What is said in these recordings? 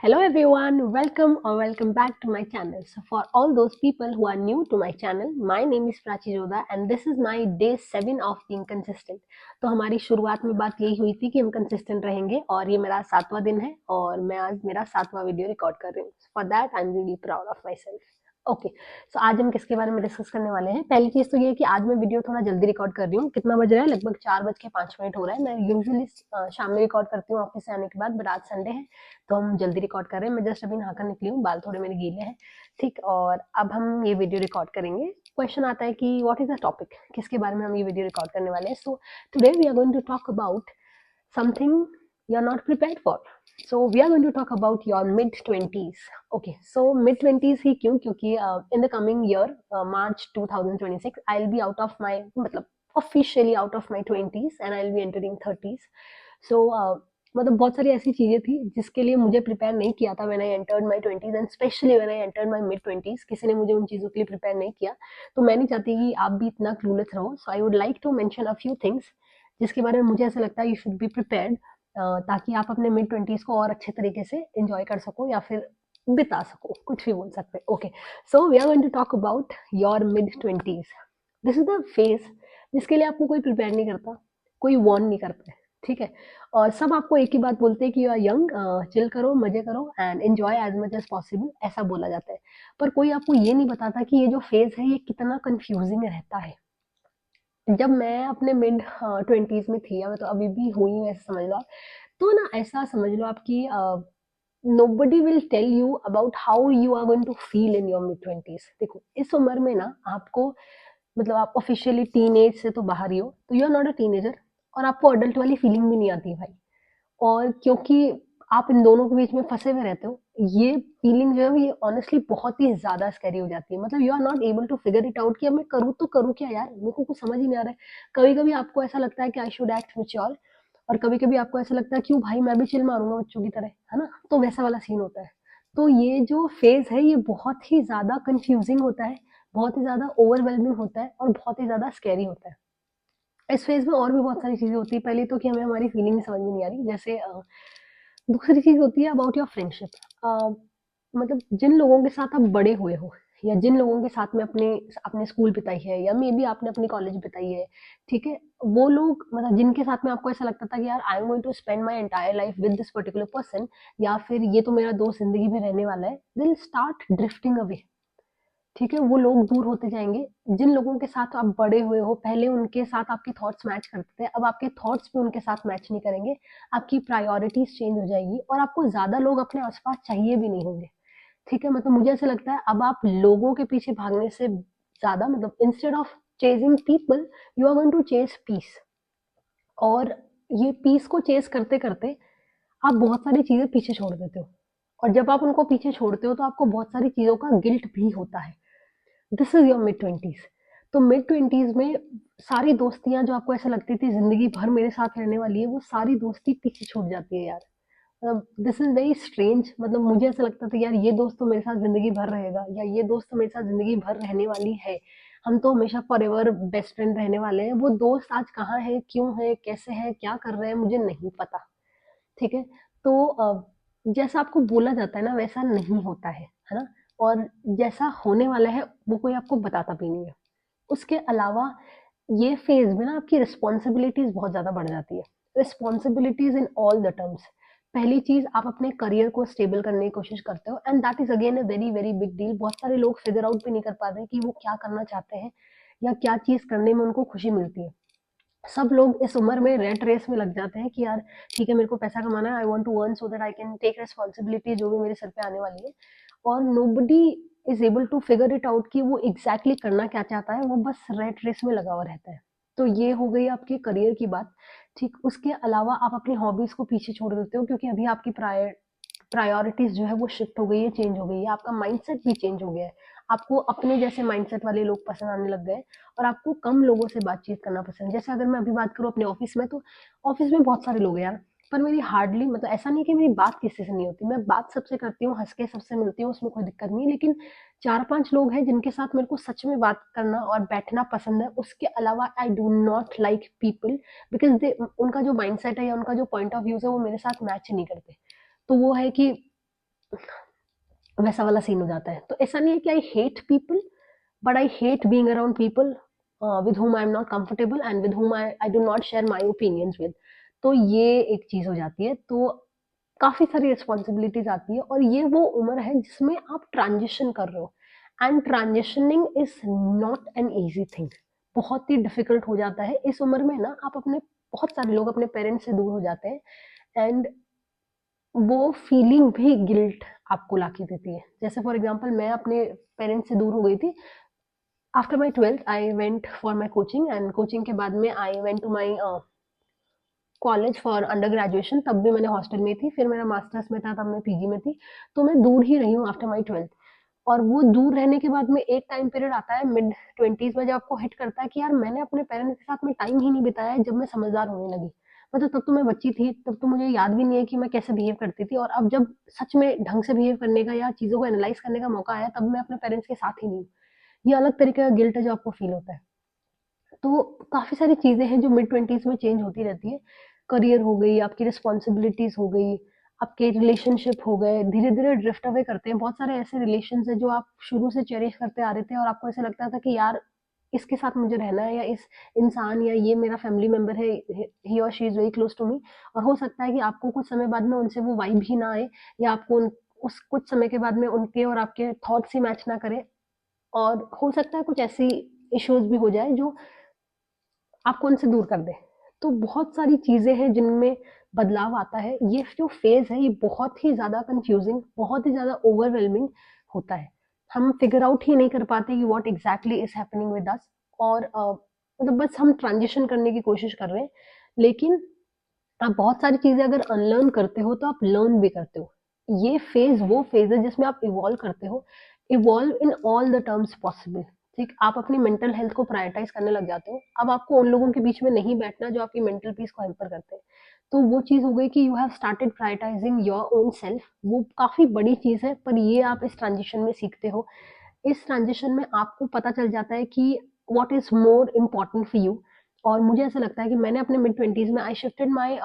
Hello everyone, welcome or welcome back to my channel. So for all those people who are new to my channel, my name is Prachi Joda and this is my day 7 of being consistent. तो हमारी शुरुआत में बात यही हुई थी कि हम कंसिस्टेंट रहेंगे और ये मेरा 7वां दिन है और मैं आज मेरा 7वां वीडियो रिकॉर्ड कर रही हूँ. For that I am really proud of myself. Okay, so आज हम किसके बारे में डिस्कस करने वाले हैं. पहली चीज तो ये है कि आज मैं वीडियो थोड़ा जल्दी रिकॉर्ड कर रही हूँ. कितना बज रहा है? लगभग 4:05 हो रहा है. मैं यूजुअली शाम में रिकॉर्ड करती हूँ ऑफिस से आने के बाद, बट आज संडे है तो हम जल्दी रिकॉर्ड कर रहे हैं. मैं जस्ट अभी नहाकर निकली हूँ, बाल थोड़े मेरे गीले हैं. ठीक, और अब हम ये वीडियो रिकॉर्ड करेंगे. क्वेश्चन आता है कि व्हाट इज द टॉपिक, किसके बारे में हम ये वीडियो रिकॉर्ड करने वाले हैं. So today we are going to talk about something you're not prepared for. So we are going to talk about your mid 20s. Okay, so mid 20s ही क्यों? क्योंकि in the coming year, March 2026, I'll be out of my मतलब officially out of my 20s and I'll be entering 30s. So मतलब बहुत सारी ऐसी चीजें थी जिसके लिए मुझे प्रिपेयर नहीं किया था when I entered my 20s and especially when I entered my mid 20s. किसी ने मुझे उन चीजों के लिए प्रिपेयर नहीं किया, तो मैं नहीं चाहती कि आप भी इतना क्लूलेस रहो. So I would like to mention a few things जिसके बारे में मुझे ऐसा लगता है यू शुड बी प्रिपेयर्ड, ताकि आप अपने मिड 20s को और अच्छे तरीके से एंजॉय कर सको या फिर बिता सको, कुछ भी बोल सकते हैं. Okay, so we are going to talk about your mid 20s. This is the phase जिसके लिए आपको कोई प्रिपेयर नहीं करता, कोई वॉर्न नहीं करता है. ठीक है, और सब आपको एक ही बात बोलते हैं कि यू आर यंग, चिल करो, मजे करो and enjoy as much as possible, ऐसा बोला जाता है. पर कोई आपको ये नहीं बताता कि ये जो फेज है ये कितना कंफ्यूजिंग रहता है. जब मैं अपने मिड 20s में थी, या मैं तो अभी भी हुई हूँ ऐसा समझ लो आप, तो ना ऐसा समझ लो आप कि nobody will tell you about how you are going to feel in your mid 20s. देखो, इस उम्र में ना आपको मतलब आप ऑफिशियली टीन एज से तो बाहर ही हो, तो you are not a teenager और आपको अडल्ट वाली फीलिंग भी नहीं आती भाई. और क्योंकि आप इन दोनों के बीच में फंसे हुए रहते हो, ये फीलिंग जो है ये ऑनेस्टली बहुत ही ज्यादा स्कैरी हो जाती है. मतलब you are not able to figure it out कि अब मैं करूँ तो करूँ क्या यार, मेरे को कुछ समझ ही नहीं आ रहा है. कभी कभी आपको ऐसा लगता है कि आई शुड एक्ट मैच्योर, और कभी कभी आपको ऐसा लगता है क्यों भाई मैं भी चिल मारूंगा बच्चों की तरह, है ना. तो वैसा वाला सीन होता है. तो ये जो फेज है ये बहुत ही ज्यादा कंफ्यूजिंग होता है, बहुत ही ज्यादा ओवरवेलमिंग होता है और बहुत ही ज्यादा स्कैरी होता है. इस फेज में और भी बहुत सारी चीजें होती है. पहले तो कि हमें हमारी फीलिंग समझ में नहीं आ रही. जैसे दूसरी चीज होती है अबाउट योर फ्रेंडशिप. मतलब जिन लोगों के साथ आप बड़े हुए हो, या जिन लोगों के साथ में अपने अपने स्कूल बिताई है, या मे बी आपने अपनी कॉलेज बिताई है. ठीक है, वो लोग मतलब जिनके साथ में आपको ऐसा लगता था कि यार I am going to spend my entire life with this particular person, या फिर ये तो मेरा दोस्त जिंदगी में रहने वाला है, दिल स्टार्ट ड्रिफ्टिंग अवे. ठीक है, वो लोग दूर होते जाएंगे. जिन लोगों के साथ आप बड़े हुए हो, पहले उनके साथ आपके थॉट्स मैच करते थे, अब आपके थॉट्स भी उनके साथ मैच नहीं करेंगे. आपकी प्रायोरिटीज चेंज हो जाएगी और आपको ज्यादा लोग अपने आसपास चाहिए भी नहीं होंगे. ठीक है, मतलब मुझे ऐसा लगता है अब आप लोगों के पीछे भागने से ज्यादा, मतलब instead of chasing people, you are going to chase peace. और ये पीस को चेस करते करते आप बहुत सारी चीजें पीछे छोड़ देते हो. और जब आप उनको पीछे छोड़ते हो तो आपको बहुत सारी चीजों का गिल्ट भी होता है. This is your mid 20s. तो मिड 20s में सारी दोस्तियां जो आपको ऐसा लगती थी जिंदगी भर मेरे साथ रहने वाली है, वो सारी दोस्ती पीछे छूट जाती है यार. मतलब दिस इज वेरी स्ट्रेंज. मतलब मुझे ऐसा लगता था यार ये दोस्त तो मेरे साथ जिंदगी भर रहेगा, या ये दोस्त तो मेरे साथ जिंदगी भर रहने वाली है, हम तो हमेशा फॉर एवर बेस्ट फ्रेंड रहने वाले हैं. वो दोस्त आज कहाँ है, क्यों है, कैसे है, क्या कर रहे हैं, मुझे नहीं पता. ठीक है, तो जैसा आपको बोला जाता है ना वैसा नहीं होता है ना. और जैसा होने वाला है वो कोई आपको बताता भी नहीं है. उसके अलावा ये फेज में ना आपकी रिस्पॉन्सिबिलिटीज बहुत ज्यादा बढ़ जाती है. Responsibilities in all the terms. पहली चीज, आप अपने करियर को स्टेबल करने की कोशिश करते हो and that is again a very very big deal. बहुत सारे लोग फिगर आउट भी नहीं कर पा रहे कि वो क्या करना चाहते हैं या क्या चीज करने में उनको खुशी मिलती है. सब लोग इस उम्र में रेट रेस में लग जाते हैं कि यार ठीक है, मेरे को पैसा कमाना है, I want to earn so that I can take responsibility जो भी मेरे सर पे आने वाली है. और nobody is able to figure it out कि वो एग्जैक्टली करना क्या चाहता है. वो बस रेट रेस में लगा हुआ रहता है. तो ये हो गई आपके करियर की बात. ठीक, उसके अलावा आप अपनी हॉबीज को पीछे छोड़ देते हो क्योंकि अभी आपकी प्रायोरिटीज जो है वो शिफ्ट हो गई है, चेंज हो गई है. आपका माइंडसेट भी चेंज हो गया है. आपको अपने जैसे माइंडसेट वाले लोग पसंद आने लग गए और आपको कम लोगों से बातचीत करना पसंद. जैसे अगर मैं अभी बात करूँ अपने ऑफिस में, तो ऑफिस में बहुत सारे लोग हैं यार, पर मेरी हार्डली, मतलब ऐसा नहीं कि मेरी बात किसी से नहीं होती, मैं बात सबसे करती हूँ, हंस के सबसे मिलती हूँ, उसमें कोई दिक्कत नहीं. लेकिन 4-5 लोग हैं जिनके साथ मेरे को सच में बात करना और बैठना पसंद है. उसके अलावा I do not like people because they, उनका जो माइंडसेट है या उनका जो पॉइंट ऑफ व्यू है वो मेरे साथ मैच नहीं करते. तो वो है कि वैसा वाला सीन हो जाता है। तो ऐसा नहीं है कि I hate people, but I hate being around people with whom I am not comfortable and with whom I do not share my opinions with। तो ये एक चीज़ हो जाती है। तो काफ़ी सारी रिस्पॉन्सिबिलिटीज़ आती है और ये वो उम्र है जिसमें आप ट्रांजिशन कर रहे हो, and transitioning is not an easy thing. बहुत ही डिफ़िकल्ट हो जाता है। इस उम्र में ना आप अपने बहुत सारे लोग अपने पेरेंट्स से दूर हो जाते हैं, एंड वो फीलिंग भी गिल्ट आपको लाके देती है। जैसे फॉर एग्ज़ाम्पल मैं अपने पेरेंट्स से दूर हो गई थी। After my 12th I went for my coaching, and coaching के बाद में I went to my college for under graduation. तब भी मैंने हॉस्टल में थी, फिर मेरा मास्टर्स में था तब मैं पीजी में थी। तो मैं दूर ही रही हूँ आफ्टर माय 12th। और वो दूर रहने के बाद में एक टाइम पीरियड आता है मिड 20s में, जब आपको हिट करता है कि यार मैंने अपने पेरेंट्स के साथ में टाइम ही नहीं बिताया है जब मैं समझदार होने लगी। मतलब तब तो मैं बच्ची थी, तब तो मुझे याद भी नहीं है कि मैं कैसे बिहेव करती थी, और अब जब सच में ढंग से बिहेव करने का या चीज़ों को एनालाइज करने का मौका आया, तब मैं अपने पेरेंट्स के साथ ही नहीं हूँ। ये अलग तरीके का गिल्ट है जो आपको फील होता है। तो काफ़ी सारी चीज़ें हैं जो मिड 20s में चेंज होती रहती है। करियर हो गई, आपकी रिस्पॉन्सिबिलिटीज़ हो गई, आपके रिलेशनशिप हो गए, धीरे-धीरे ड्रिफ्ट अवे करते हैं। बहुत सारे ऐसे रिलेशंस हैं जो आप शुरू से चेरिश करते आ रहे थे और आपको ऐसा लगता था कि यार इसके साथ मुझे रहना है, या इस इंसान या ये मेरा फैमिली मेंबर है, ही और she is very close to me. और हो सकता है कि आपको कुछ समय बाद में उनसे वो वाइब ही ना आए, या आपको उन उस कुछ समय के बाद में उनके और आपके थॉट्स ही मैच ना करें, और हो सकता है कुछ ऐसी इश्यूज़ भी हो जाए जो आपको उनसे दूर कर दे। तो बहुत सारी चीज़ें हैं जिनमें बदलाव आता है। ये जो फ़ेज़ है ये बहुत ही ज़्यादा कन्फ्यूज़िंग, बहुत ही ज़्यादा ओवरवेलमिंग होता है। हम फ़िगर आउट ही नहीं कर पाते कि what exactly is happening with us, और मतलब बस हम ट्रांज़िशन करने की कोशिश कर रहे हैं। लेकिन आप बहुत सारी चीज़ें अगर अनलर्न करते हो तो आप लर्न भी करते हो। ये फ़ेज़ वो फ़ेज़ है जिसमें आप इवॉल्व करते हो, evolve in all the terms possible. ठीक, आप अपनी मेंटल हेल्थ को प्रायोरिटाइज़ करने लग जाते हो। अब आपको उन लोगों के बीच में नहीं बैठना जो आपकी मेंटल पीस को हैम्पर करते हैं। तो वो चीज़ हो गई कि you have started prioritising your own self. वो काफ़ी बड़ी चीज़ है, पर ये आप इस ट्रांज़िशन में सीखते हो। इस ट्रांज़िशन में आपको पता चल जाता है कि what is more important for you. और मुझे ऐसा लगता है कि मैंने अपने मिड 20s में आई शिफ्टेड माय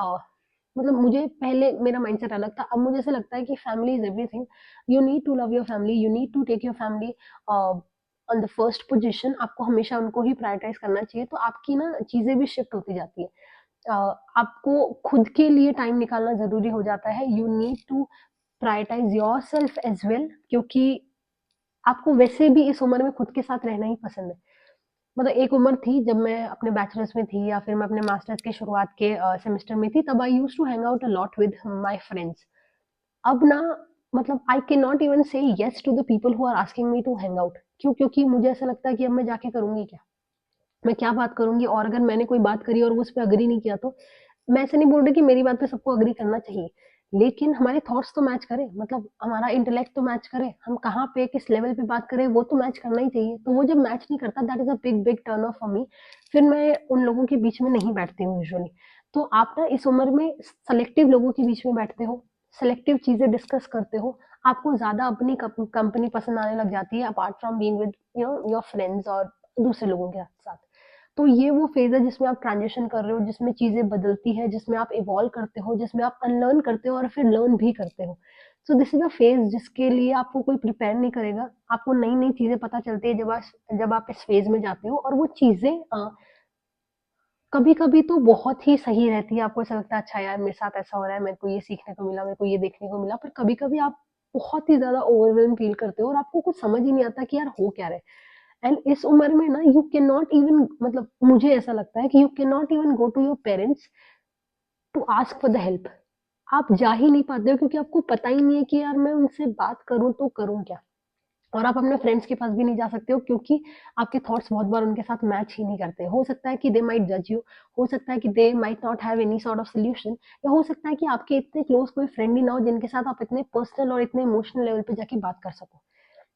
मतलब मुझे पहले मेरा माइंडसेट अलग था। अब मुझे ऐसा लगता है कि family is everything. You need to love your family, you need to take your family on the first position. आपको हमेशा उनको ही प्रायोरिटाइज़ करना चाहिए, तो आपकी ना चीज़ें भी शिफ्ट होती जाती हैं। आपको खुद के लिए टाइम निकालना ज़रूरी हो जाता है। You need to prioritise yourself as well, क्योंकि आपको वैसे भी इस उम्र में खुद के साथ रहना ही पसंद है। मतलब एक उम्र थी जब मैं अपने बैचलर्स में थी, या फिर मैं अपने मास्टर्स के शुरुआत के सेमेस्टर में थी, तब I used to hang out a lot with my friends. अब ना मतलब I can not even say yes to the people who are asking me to hang out. क्यों? क्योंकि मुझे ऐसा लगता है कि अब मैं जाके करूँगी क्या? मैं क्या बात करूँगी? और अगर मैंने कोई बात करी और वो उस पे एग्री नहीं किया तो? मैं ऐसे नहीं बोल रही कि मेरी बात पे सबको एग्री करना चाहिए, लेकिन हमारे थॉट्स तो मैच करें, मतलब हमारा इंटेलेक्ट तो मैच करे, हम कहाँ पे किस लेवल पे बात करें वो तो मैच करना ही चाहिए। तो वो जब मैच नहीं करता, that is a big big turn off for me. फिर मैं उन लोगों के बीच में नहीं बैठती हूँ यूजुअली। तो आप ना इस उम्र में सेलेक्टिव लोगों के बीच में बैठते हो, सेलेक्टिव चीज़ें डिस्कस करते हो, आपको ज़्यादा अपनी कंपनी पसंद आने लग जाती है apart from being with your friends और दूसरे लोगों के साथ। तो ये वो फ़ेज़ है जिसमें आप ट्रांज़िशन कर रहे हो, जिसमें चीज़ें बदलती हैं, जिसमें आप इवॉल्व करते हो, जिसमें आप अनलर्न करते हो और फिर लर्न भी करते हो। So this is a phase जिसके लिए आपको कोई प्रिपेयर नहीं करेगा। आपको नई-नई चीज़ें पता चलती है जब आप इस फ़ेज़ में जाते हो, और वो चीज़ें कभी-कभी तो बहुत ही सही रहती है। आपको ऐसा लगता है अच्छा यार मेरे साथ ऐसा हो रहा है, मेरे को ये सीखने को मिला, मेरे को ये देखने को मिला। पर कभी-कभी आप बहुत ही ज़्यादा ओवरवेल्म फ़ील करते हो और आपको कुछ समझ ही नहीं आता कि यार हो क्या रहा है। एंड इस उम्र में ना यू कैन नॉट इवन, मतलब मुझे ऐसा लगता है कि you can not even go to your parents to ask for the help. आप जा ही नहीं पाते हो क्योंकि आपको पता ही नहीं है कि यार मैं उनसे बात करूँ तो करूँ क्या? और आप अपने फ्रेंड्स के पास भी नहीं जा सकते हो क्योंकि आपके थॉट्स बहुत बार उनके साथ मैच ही नहीं करते। हो सकता है कि दे माइट जज यू, हो सकता है कि they might not have any sort of solution, या हो सकता है कि आपके इतने क्लोज कोई फ्रेंड ही ना हो जिनके साथ आप इतने पर्सनल और इतने इमोशनल लेवल पे जाके बात कर सको।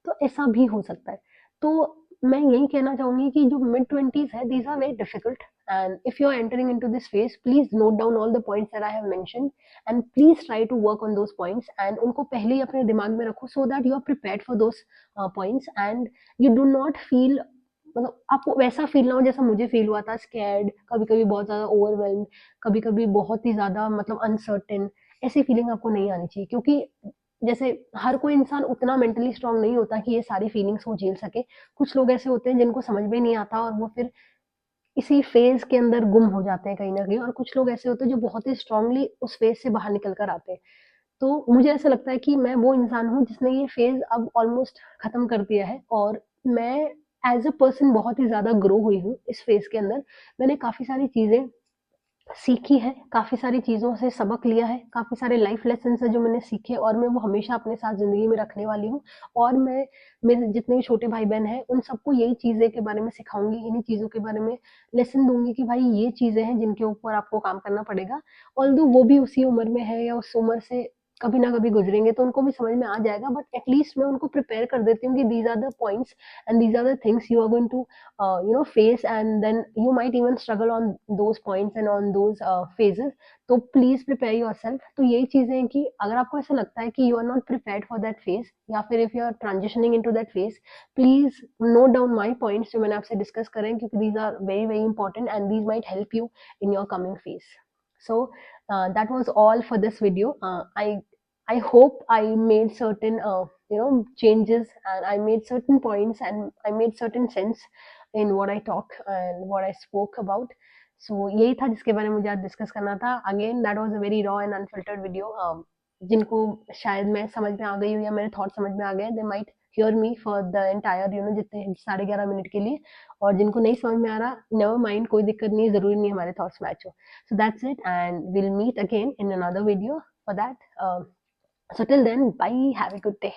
तो ऐसा भी हो सकता है। तो मैं यही कहना चाहूँगी कि जो मिड 20s है, these are very difficult, and if you are entering into this phase, please note down all the points that I have mentioned, and please try to work on those points, and उनको पहले ही अपने दिमाग में रखो so that you are prepared for those points, and you do not feel, मतलब आपको वैसा फील ना हो जैसा मुझे फील हुआ था, स्कैर्ड, कभी-कभी बहुत ज़्यादा ओवरवेल्म्ड, कभी-कभी बहुत ही ज़्यादा मतलब अनसर्टेन। ऐसी फीलिंग आपको नहीं आनी चाहिए, क्योंकि जैसे हर कोई इंसान उतना मेंटली स्ट्रांग नहीं होता कि ये सारी फीलिंग्स वो झेल सके। कुछ लोग ऐसे होते हैं जिनको समझ में नहीं आता और वो फिर इसी फेज़ के अंदर गुम हो जाते हैं कहीं न कहीं, और कुछ लोग ऐसे होते हैं जो बहुत ही स्ट्रांगली उस फेज़ से बाहर निकल कर आते हैं। तो मुझे ऐसा लगता है कि मैं वो इंसान हूँ जिसने ये फेज़ अब ऑलमोस्ट खत्म कर दिया है, और मैं एज़ अ पर्सन बहुत ही ज़्यादा ग्रो हुई हूँ इस फेज़ के अंदर। मैंने काफ़ी सारी चीज़ें सीखी है, काफ़ी सारी चीज़ों से सबक लिया है, काफ़ी सारे लाइफ़ लेसन्स हैं जो मैंने सीखे, और मैं वो हमेशा अपने साथ ज़िंदगी में रखने वाली हूँ। और मैं मेरे जितने भी छोटे भाई-बहन हैं, उन सबको यही चीज़ें के बारे में सिखाऊँगी, इन्हीं चीज़ों के बारे में लेसन दूँगी कि भाई ये चीज़ें हैं जिनके ऊपर आपको काम करना पड़ेगा। ऑल्दो वो भी उसी उम्र में है या उस उम्र से कभी ना कभी गुज़रेंगे, तो उनको भी समझ में आ जाएगा, बट एट लीस्ट मैं उनको प्रिपेयर कर देती हूँ कि these are the points and these are the things you are going to face, and then you might even struggle on those points and on those phases. तो please prepare your self. तो यही चीजें हैं कि अगर आपको ऐसा लगता है कि you are not prepared for that phase, या फिर if you are transitioning into that phase, please note down my points जो मैंने आपसे डिस्कस करें, क्योंकि these are very very important and these might help you in your coming phase. So that was all for this video. I hope I made certain changes, and I made certain points, and I made certain sense in what I talk and what I spoke about. So यही था जिसके बारे में मुझे आज discuss करना था। Again that was a very raw and unfiltered video. जिनको शायद मैं समझ में आ गई हूँ या मेरे थॉट समझ में आ गए, they might hear me for the entire जितने 11.5 मिनट के लिए। और जिनको नहीं समझ में आ रहा, नेवर माइंड, कोई दिक्कत नहीं है, ज़रूरी नहीं हमारे थॉट्स मैच हो। So that's it, and will meet again in another video for that. So till then, bye, have a good day.